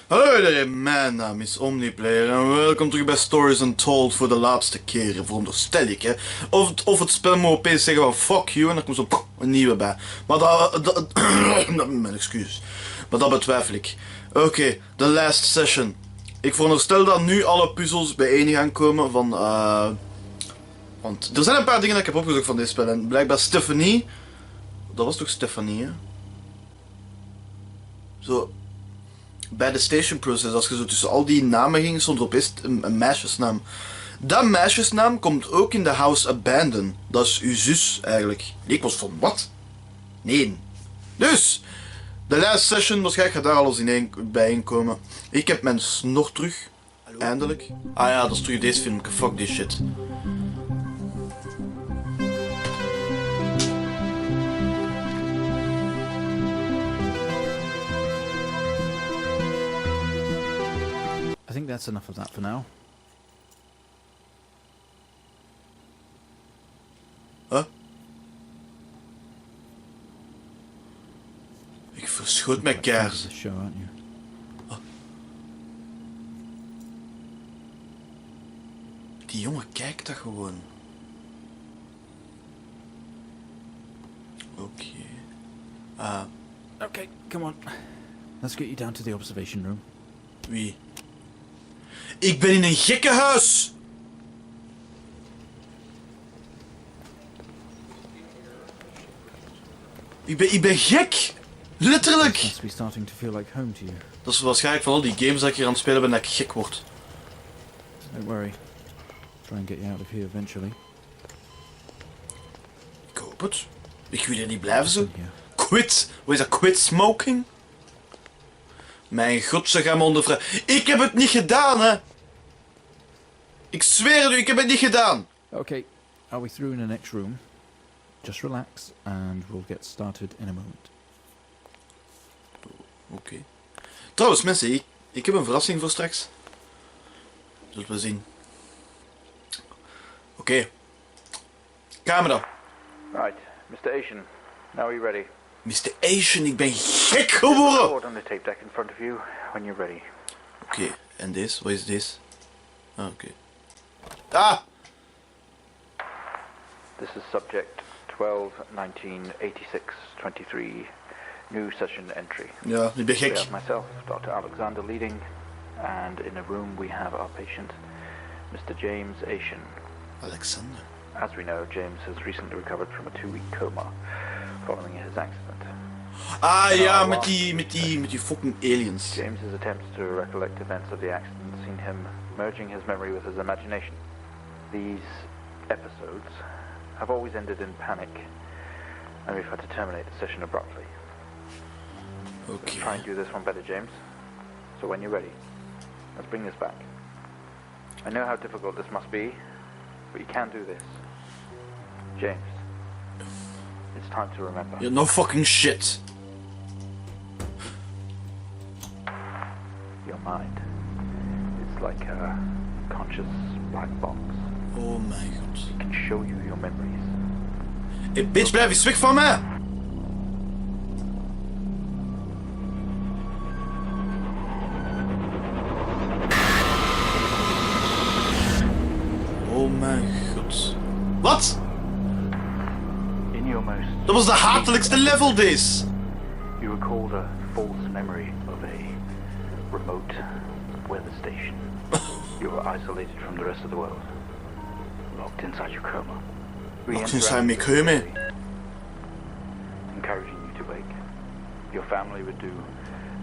Hallo iedereen, mijn naam is OmniPlayer en welkom terug bij Stories Untold voor de laatste keer, veronderstel ik hè. Of het spel moet opeens zeggen van fuck you en er komt zo een nieuwe bij. Maar dat mijn excuses. Maar dat betwijfel ik. Oké, de last session. Ik veronderstel dat nu alle puzzels bijeen gaan komen van want er zijn een paar dingen dat ik heb opgezocht van dit spel en blijkbaar Stephanie. Dat was toch Stephanie hè? Zo. Bij de station process, als je zo tussen al die namen ging, stond er opeens een meisjesnaam. Dat meisjesnaam komt ook in de House Abandon. Dat is uw zus eigenlijk. Ik was van wat? Nee. Dus, de last session, waarschijnlijk gaat daar alles bijeenkomen. Ik heb mijn snor terug. Hallo? Eindelijk. Ah ja, dat is terug deze film. Fuck this shit. I think that's enough of that for now. Huh? Ik verschoot mijn kaars. Oh. Die jongen kijkt dat gewoon. Oké. Okay, come on. Let's get you down to the observation room. Wie? Ik ben in een gekkenhuis! Ik ben gek! Letterlijk! Must be starting to feel like home to you. Dat is waarschijnlijk van al die games dat ik hier aan het spelen ben dat ik gek word. Don't worry. Try and get you out of here eventually. Ik hoop het. Ik wil er niet blijven zo. Yeah. Quit! Wat is dat? Quit smoking? Mijn god, ze gaan me ondervragen. Ik heb het niet gedaan, hè! Ik zweer het u, ik heb het niet gedaan! Okay, are we through in the next room? Just relax and we'll get started in a moment. Oké. Trouwens, mensen, ik heb een verrassing voor straks. Zullen we zien. Oké. Camera. Right, Mr. Asian, now are you ready? Mr. Asian, ik ben gek geworden! Record on the tape deck in front of you when you're ready. Oké, en deze? Wat is deze? Ah, oké. Ah! This is subject 12-19-86-23, new session entry. Ja, ik ben We gek. have myself, Dr. Alexander leading, and in the room we have our patient, Mr. James Asian. Alexander. As we know, James has recently recovered from a 2-week coma following his accident. Ah ja, met die fucking aliens. James's attempts to recollect events of the accident seen him merging his memory with his imagination. These episodes have always ended in panic, and we've had to terminate the session abruptly. Let's try and do this one better, James. So when you're ready, let's bring this back. I know how difficult this must be, but you can do this. James, it's time to remember. Yeah, no fucking shit. Your mind. It's like a conscious black box. Oh mijn god. It can show you your memories. Hey bitch, blijf eens weg van mij! Oh mijn god. Wat? In your most... Dat was de hatelijkste level deze! You recalled a false memory of a remote weather station. You were isolated from the rest of the world. Locked inside your coma. Locked inside my coma? Encouraging you to wake. Your family would do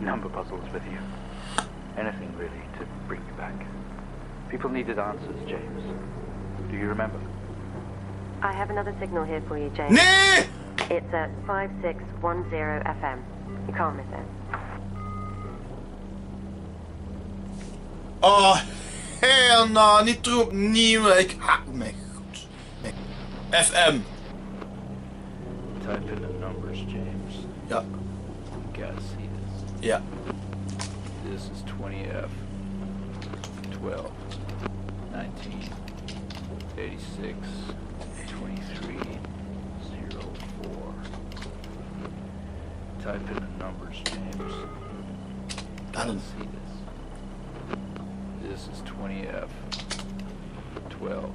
number puzzles with you. Anything really to bring you back. People needed answers, James. Do you remember? I have another signal here for you, James. Nee! It's at 5610 FM. You can't miss it. Oh, hell no, niet terug opnieuw. Ik haat mijn god. Nee. FM. Type in the numbers, James. Ja. You gotta see this. Ja. This is 20F 12 19 86 23 04. Type in the numbers, James. I don't See this. This is 20F. 12.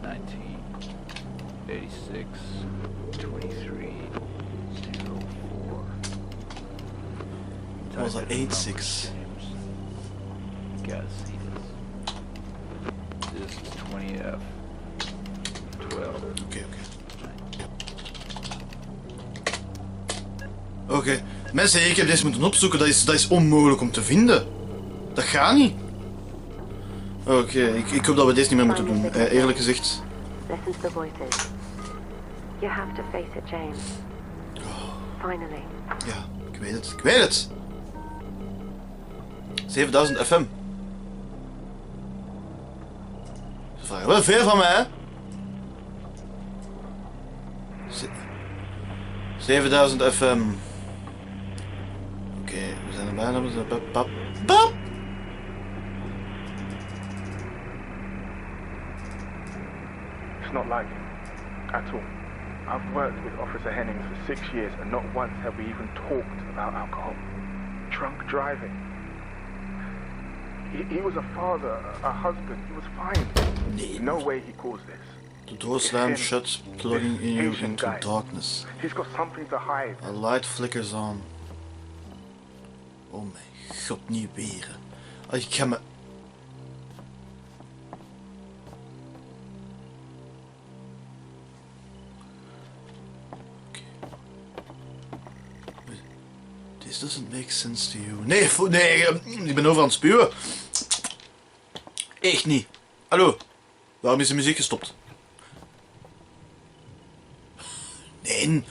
19. 86. 23. 04. Wat was dat? 86. Gotta see this. This is 20F. 12. Oké. Mensen, ik heb deze moeten opzoeken. Dat is onmogelijk om te vinden. Dat gaat niet. Oké, ik hoop dat we deze niet meer moeten doen. Eerlijk gezegd. Listen to the voices. You have to face it, James. Finally. Ja, ik weet het. Ik weet het. 7000 FM. Ze vragen wel veel van mij, hè? 7000 FM. Oké, we zijn er bijna. Pap. It's not like him, at all. I've worked with Officer Hennings for 6 years and not once have we even talked about alcohol. Drunk driving. He was a father, a husband, he was fine. Nee. No way he caused this. The door slams shut, plugging in you into darkness. He's got something to hide. A light flickers on. Oh mijn god, niet weer. Ik ga me... This doesn't make sense to you. Nee, ik ben over aan het spuwen. Echt niet. Hallo, waarom is de muziek gestopt? Nee.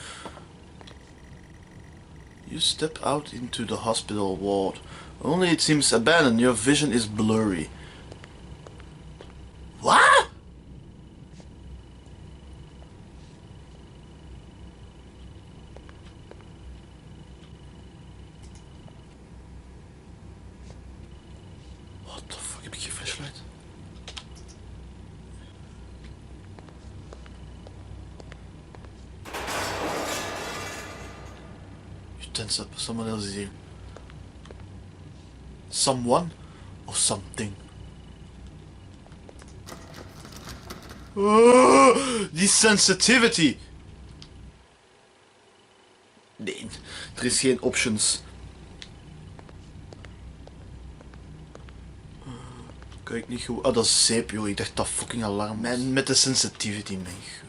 You step out into the hospital ward. Only it seems abandoned. Your vision is blurry. What? What the fuck? Heb ik geen flashlight? You tense up. Someone else is here. Someone or something. Oh, die sensitivity. Nee, er is geen options. Kijk niet goed. Ah, dat is zeep, joh. Ik dacht dat fucking alarm. Met de sensitivity, mijn god.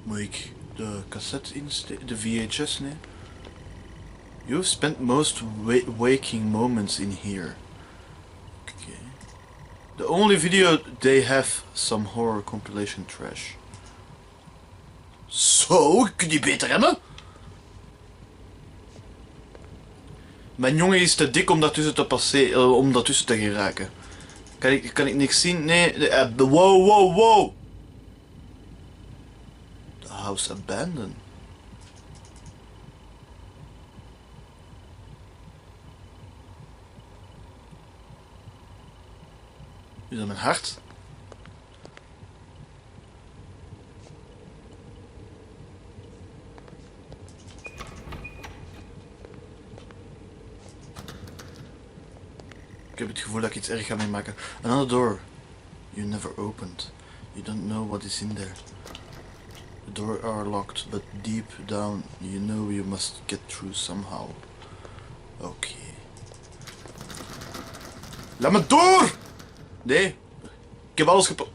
Moet ik de cassette insteken? De VHS, nee? You've spent most waking moments in here. Okay. The only video they have some horror compilation trash. Zo, kun je beter hebben? Mijn jongen is te dik om daartussen te passeren, om daartussen te geraken. Kan ik niks zien? Nee. Wow. The house abandoned. Is dat mijn hart? Ik heb het gevoel dat ik iets erg ga meemaken. Another door. You never opened. You don't know what is in there. The doors are locked, but deep down you know you must get through somehow. Oké. Laat me door! Nee. Ik heb alles gepakt.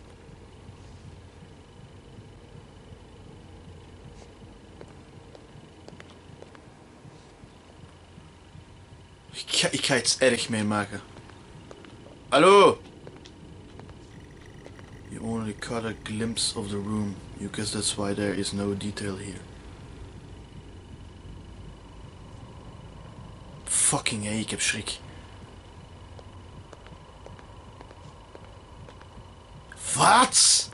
Ik ga iets erg meemaken. Hallo? You only caught a glimpse of the room. You guess that's why there is no detail here. Fucking hey, ik heb schrik. Wat?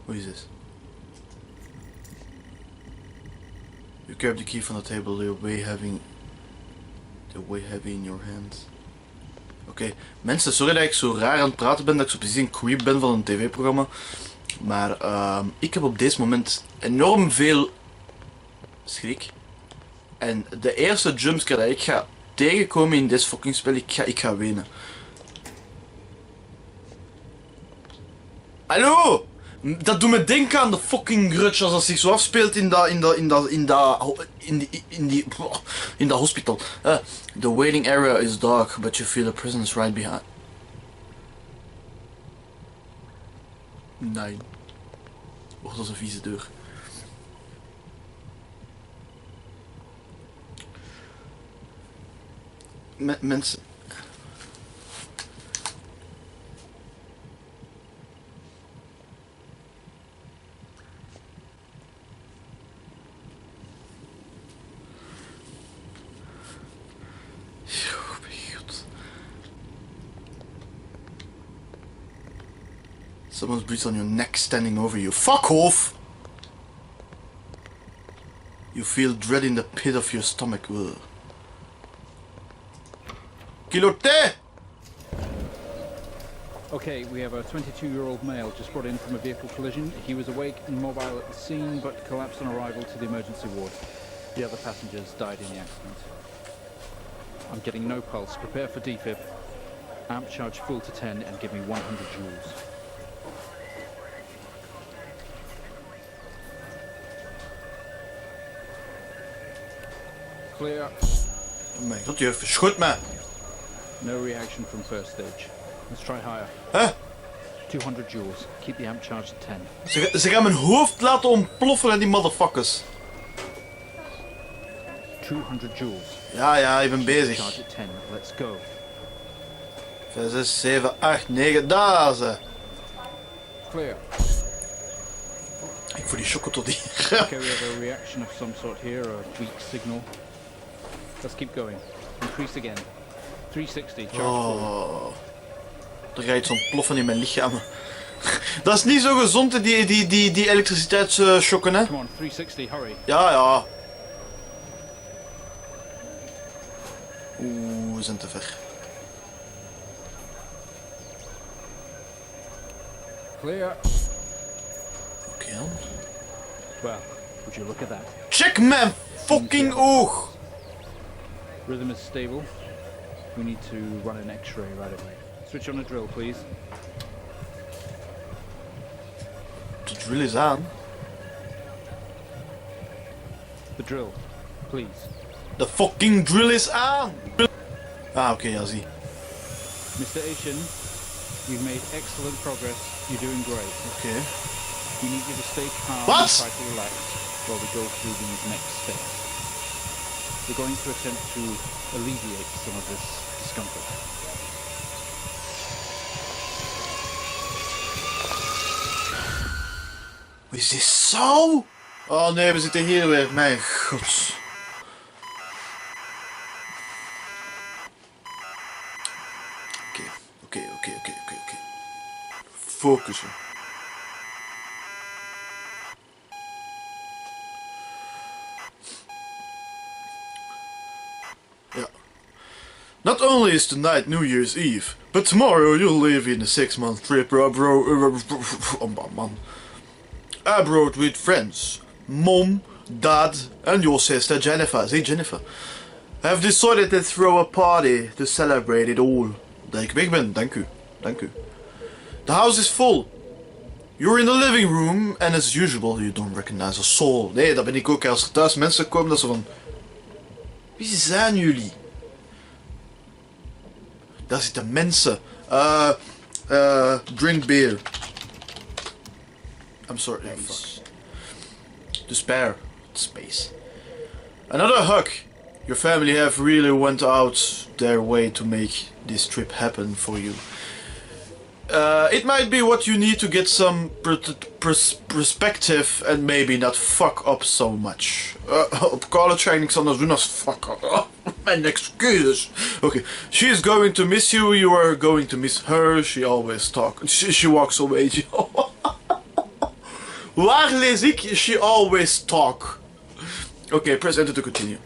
Hoe is dit? You grab the key from the table, the way heavy in your hands. Oké. Mensen, sorry dat ik zo raar aan het praten ben, dat ik zo precies een creep ben van een tv-programma. Maar ik heb op deze moment enorm veel schrik. En de eerste jumpscare dat ik ga tegenkomen in dit fucking spel, ik ga wenen. Hallo! Dat doet me denken aan de fucking grudge als dat zich zo afspeelt in dat hospital. The waiting area is dark, but you feel a presence right behind. Nee. Oh, dat is een vieze deur. Mensen. Someone's breathes on your neck standing over you. Fuck off! You feel dread in the pit of your stomach. Ugh. Kilote! Okay, we have a 22-year-old male just brought in from a vehicle collision. He was awake and mobile at the scene, but collapsed on arrival to the emergency ward. The other passengers died in the accident. I'm getting no pulse. Prepare for defib. Amp charge full to 10 and give me 100 joules. Clear. Oh mijn god, juf, schud me! No reaction from first stage. Let's try higher. Huh? 200 joules. Keep the amp charge at 10. Ze gaan mijn hoofd laten ontploffen en die motherfuckers. 200 joules. Ja, ik ben bezig. Charge at 10. Let's go. 5, 6, 7, 8, 9, daar ze. Clear. Ik voel die chocotot hier. Okay, we have a reaction of some sort here, a weak signal. Let's keep going. Increase again. 360, charge full. Oh. Er gaat iets ontploffen in mijn lichaam. Dat is niet zo gezond, die elektriciteitsschokken, hè? Come on, 360, hurry. Ja. Oeh, we zijn te ver. Clear. Oké dan. Well, would you look at that? Check mijn fucking oog! Rhythm is stable. We need to run an X-ray right away. Switch on the drill, please. De drill is aan. The drill, please. De fucking drill is aan! Ah, oké, ja, zie. Mr. Asian, you've made excellent progress. You're doing great. Oké. We need you to stay calm What? and try to relax while we go through these next steps. We're going to attempt to alleviate some of this discomfort. Is dit zo? Oh nee, we zitten hier weer. Mijn god. Oké. Focussen. Ja. Not only is tonight New Year's Eve, but tomorrow you'll live in a 6-month trip abroad with friends, mom, dad, and your sister Jennifer. See, Jennifer. Have decided to throw a party to celebrate it all. Dat ik weg ben, dank u. The house is full. You're in the living room, and as usual, you don't recognize a soul. Nee, dat ben ik ook. Als er thuis mensen komen, dat ze van... Wie zijn jullie? Daar zitten mensen. Drink beer. I'm sorry. To spare space. Another hug. Your family have really went out their way to make this trip happen for you. It might be what you need to get some perspective and maybe not fuck up so much. Op college ga ik niks anders doen als fuck up. Mijn excuses. Okay. She is going to miss you. You are going to miss her. She always talks. She walks away. Waar lees ik? She always talk. Okay, press enter to continue.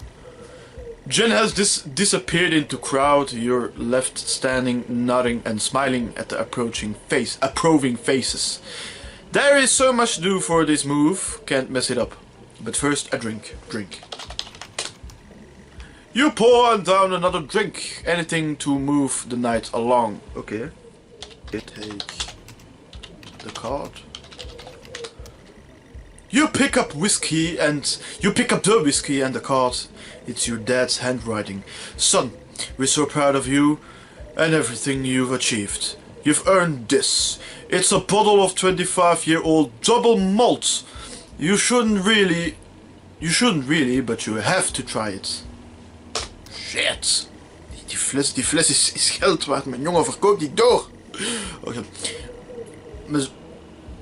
Jen has disappeared into crowd. You're left standing, nodding and smiling at the approving faces. There is so much to do for this move, can't mess it up. But first, a drink. You pour down another drink, anything to move the night along. Okay. Take the card. You pick up the whiskey and the card. It's your dad's handwriting. Son, we're so proud of you and everything you've achieved. You've earned this. It's a bottle of 25-year-old double malt. You shouldn't really, but you have to try it. Shit. Die fles is geld waard. Mijn jongen, verkoop die door. Okay.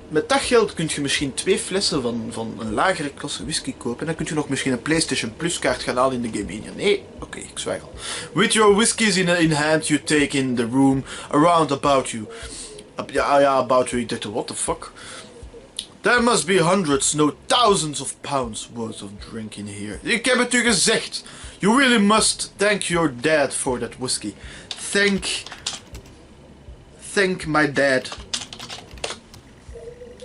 Met dat geld kun je misschien 2 flessen van een lagere klasse whisky kopen. En dan kun je nog misschien een PlayStation Plus kaart gaan halen in de Game Mania. Nee, oké, ik zwijg al. With your whiskies in hand, you take in the room around about you. About you. Ik dacht, what the fuck? There must be hundreds, no thousands of pounds worth of drink in here. Ik heb het u gezegd. You really must thank your dad for that whiskey. Thank my dad.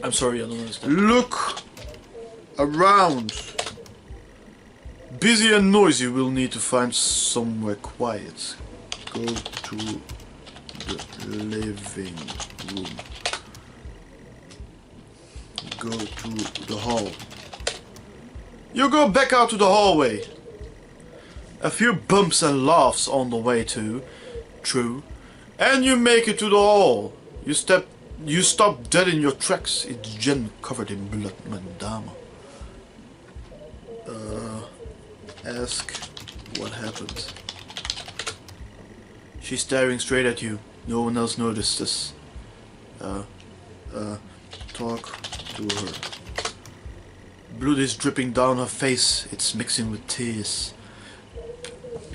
I'm sorry, I don't understand. Look around. Busy and noisy, we'll need to find somewhere quiet. Go to the living room. Go to the hall. You go back out to the hallway. A few bumps and laughs on the way too. True. And you make it to the hall. You stop dead in your tracks. It's Jen covered in blood, madame. Ask what happened. She's staring straight at you. No one else notices. Talk to her. Blood is dripping down her face. It's mixing with tears.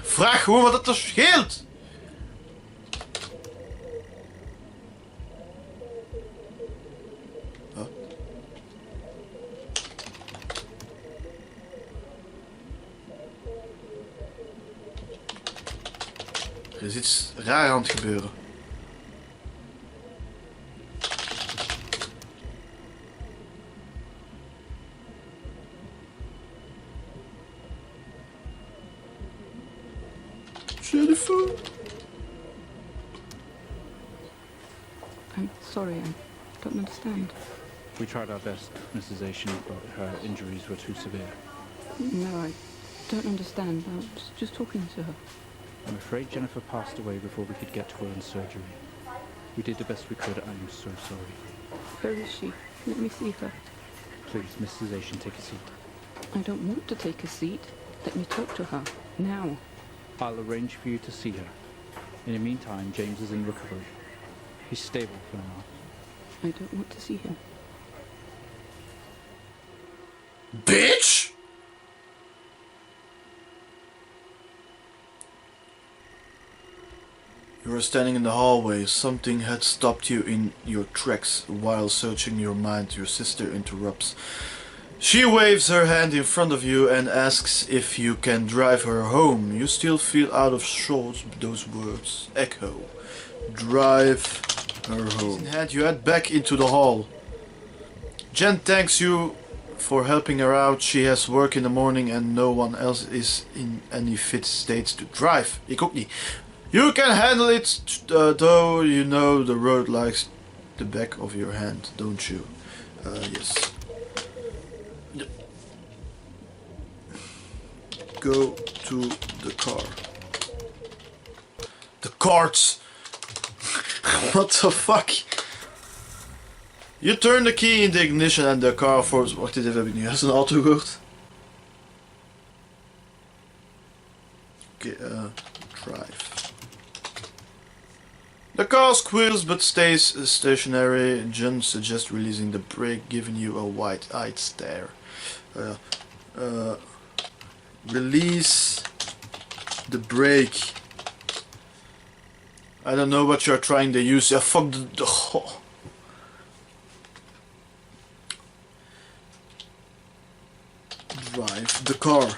Vraag gewoon wat het er scheelt! Er is iets raar aan het gebeuren. Jennifer? I'm sorry, I don't understand. We tried our best, Mrs. Asian, but her injuries were too severe. No, I don't understand. I was just talking to her. I'm afraid Jennifer passed away before we could get to her in surgery. We did the best we could. I'm so sorry. Where is she? Let me see her. Please, Mrs. Asian, take a seat. I don't want to take a seat. Let me talk to her. Now. I'll arrange for you to see her. In the meantime, James is in recovery. He's stable for now. I don't want to see him. Bitch! You are standing in the hallway. Something had stopped you in your tracks. While searching your mind, your sister interrupts. She waves her hand in front of you and asks if you can drive her home. You still feel out of sorts those words echo. Drive her home. In hand, you head back into the hall. Jen thanks you for helping her out. She has work in the morning and no one else is in any fit state to drive. Ik ook niet. You can handle it, though you know the road likes the back of your hand, don't you? Yes. Go to the car. The carts! What the fuck? You turn the key in the ignition and the car forms... Wacht eens even, heb ik nu juist een auto gehoord? Okay, drive. The car squeals but stays stationary. Jen suggests releasing the brake, giving you a wide-eyed stare. Release the brake. I don't know what you're trying to use. Fuck the... Oh. Drive the car.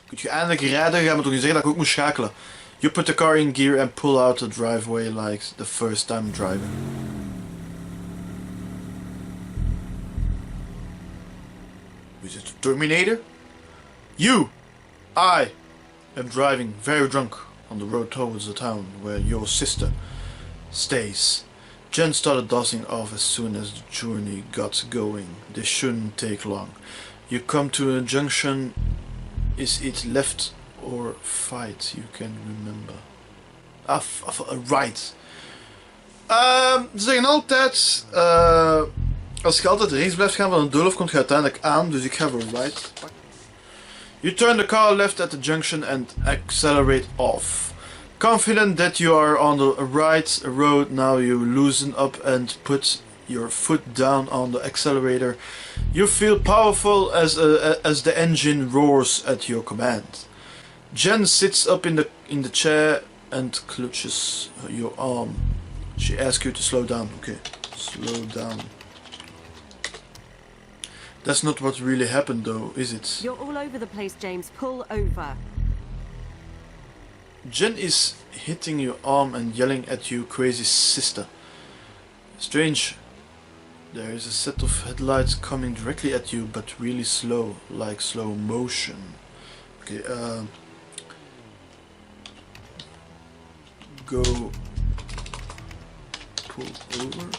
Kun je eindelijk rijden? Ga me toch niet zeggen dat ik ook moet schakelen. You put the car in gear and pull out the driveway like the first time driving. Is it the Terminator? I am driving very drunk on the road towards the town where your sister stays. Jen started dozing off as soon as the journey got going. This shouldn't take long. You come to a junction. Is it left or right? You can remember. Right. Ze zeggen altijd, als je altijd rechts blijft gaan van een doolhof, komt je uiteindelijk aan, dus ik ga voor right. You turn the car left at the junction and accelerate off. Confident that you are on the right road now, you loosen up and put your foot down on the accelerator. You feel powerful as the engine roars at your command. Jen sits up in the chair and clutches your arm. She asks you to slow down. Okay, slow down. That's not what really happened though, is it? You're all over the place, James. Pull over. Jen is hitting your arm and yelling at you, crazy sister. Strange. There is a set of headlights coming directly at you, but really slow, like slow motion. Okay, go pull over.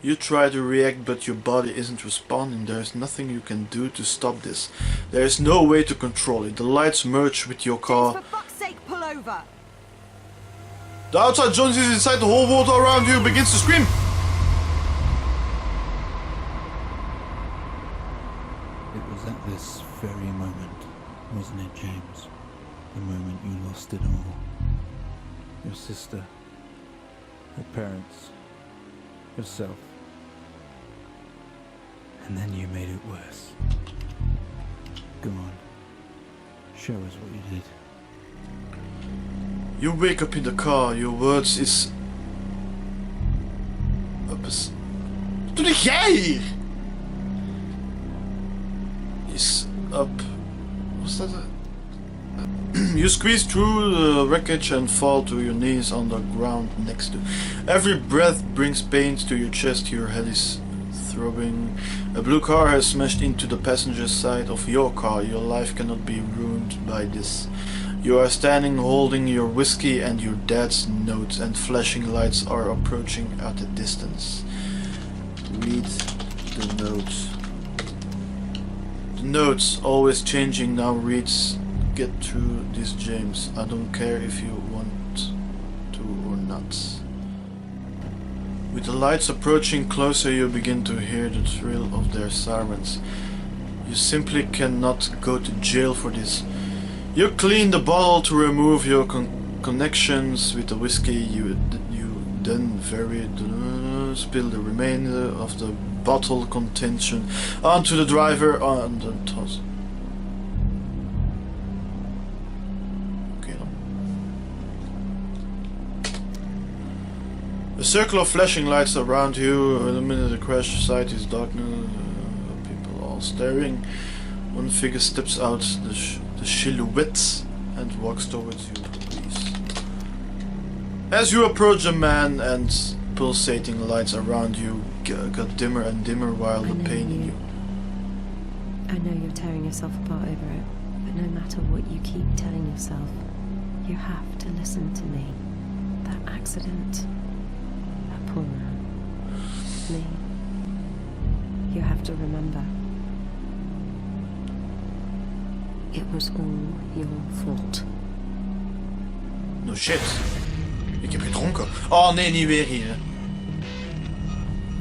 You try to react, but your body isn't responding. There is nothing you can do to stop this. There is no way to control it. The lights merge with your car. James, for fuck's sake, pull over. The outside Jones is inside. The whole world around you begins to scream. It was at this very moment, wasn't it, James? The moment you lost it all. Your sister, her parents, yourself. And then you made it worse. Go on. Show us what you did. You wake up in the car. Your words is... Wat doe jij hier? Is up... What's that? You squeeze through the wreckage and fall to your knees on the ground next to. Every breath brings pain to your chest. Your head is throbbing. A blue car has smashed into the passenger side of your car. Your life cannot be ruined by this. You are standing holding your whiskey and your dad's note, and flashing lights are approaching at a distance. Read the note. The note, always changing, now reads: get through this, James. I don't care if you want to or not. With the lights approaching closer, you begin to hear the thrill of their sirens. You simply cannot go to jail for this. You clean the bottle to remove your connections with the whiskey. You then spill the remainder of the bottle contention onto the driver on the toss. A circle of flashing lights around you illuminate the crash site. Is darkness. People all staring. One figure steps out the silhouette and walks towards you. Please. As you approach the man, and pulsating lights around you got dimmer and dimmer while the pain in you. I know you're tearing yourself apart over it, but no matter what you keep telling yourself, you have to listen to me. That accident. Poor man. Me. You have to remember. It was all your fault. No shit. Ik heb gedronken. Oh nee, niet weer hier.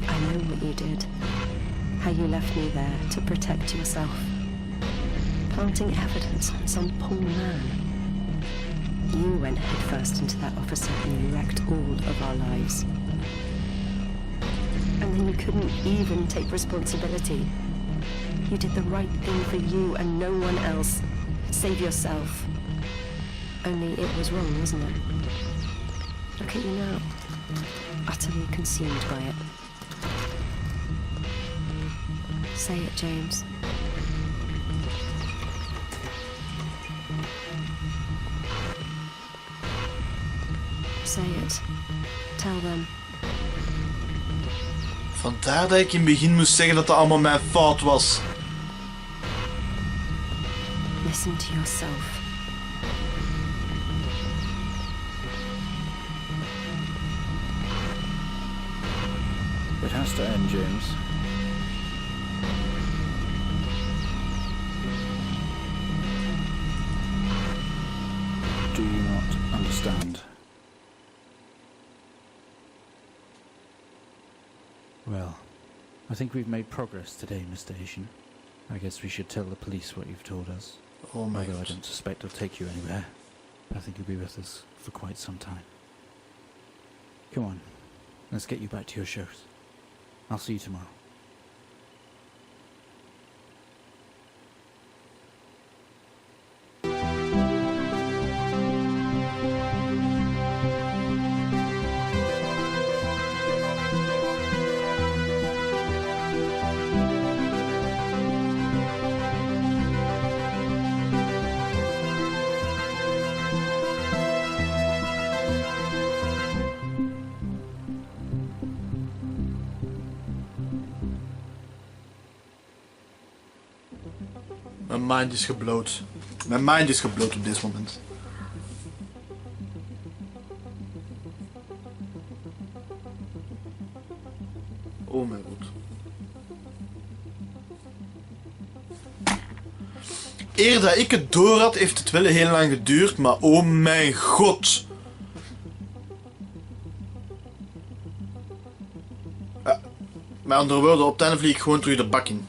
I know what you did. How you left me there to protect yourself. Planting evidence on some poor man. You went headfirst into that officer and you wrecked all of our lives. And then you couldn't even take responsibility. You did the right thing for you and no one else. Save yourself. Only it was wrong, wasn't it? Look at you now. Utterly consumed by it. Say it, James. Say it. Tell them. Vandaar dat ik in het begin moest zeggen dat dat allemaal mijn fout was. Listen to yourself. It has to end, James. Do you not understand? Well, I think we've made progress today, Mr. Asian. I guess we should tell the police what you've told us. Oh my Although I god. don't suspect it'll take you anywhere. I think you'll be with us for quite some time. Come on, let's get you back to your shows. I'll see you tomorrow. Mijn mind is gebloot. Mijn mind is gebloot op dit moment. Oh mijn god. Eer dat ik het door had, heeft het wel heel lang geduurd, maar oh mijn god. Ja, met andere woorden, op het einde vlieg ik gewoon terug de bak in.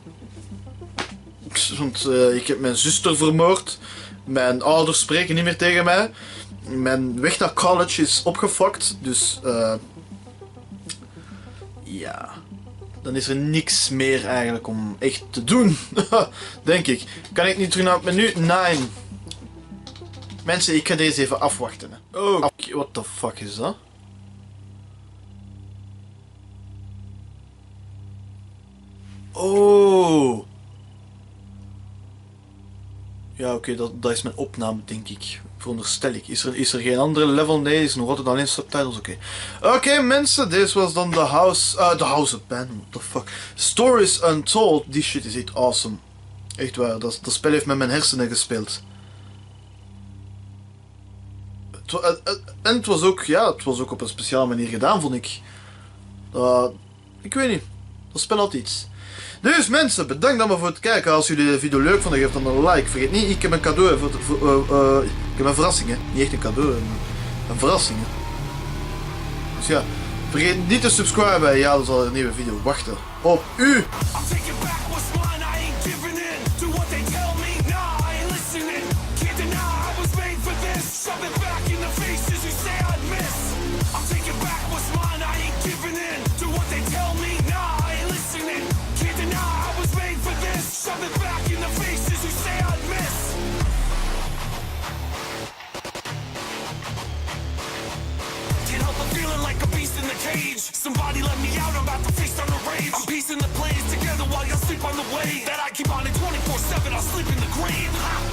Want ik heb mijn zuster vermoord. Mijn ouders spreken niet meer tegen mij. Mijn weg naar college is opgefokt. Dus ja. Dan is er niks meer eigenlijk om echt te doen. Denk ik. Kan ik niet terug naar het menu? Nee. Mensen, ik ga deze even afwachten. Oh, what the fuck is dat? Oh. Ja, oké, dat is mijn opname, denk ik. Veronderstel ik. Is er geen andere level? Nee, is nog altijd alleen subtitles. Oké, mensen, deze was dan The House of Ben. What the fuck. Stories Untold. Die shit is echt awesome. Echt waar, dat spel heeft met mijn hersenen gespeeld. En het was ook op een speciale manier gedaan, vond ik. Ik weet niet. Dat spel had iets. Dus mensen, bedankt allemaal voor het kijken. Als jullie de video leuk vonden, geef dan een like. Vergeet niet, ik heb een cadeau. Ik heb een verrassing, hè. Niet echt een cadeau, een verrassing. Hè. Dus ja, vergeet niet te subscriben. Ja, dan zal er een nieuwe video wachten op u. Somebody let me out, I'm about to face on the rage. I'm piecing the plays together while y'all sleep on the way that I keep on it 24/7, I'll sleep in the grave.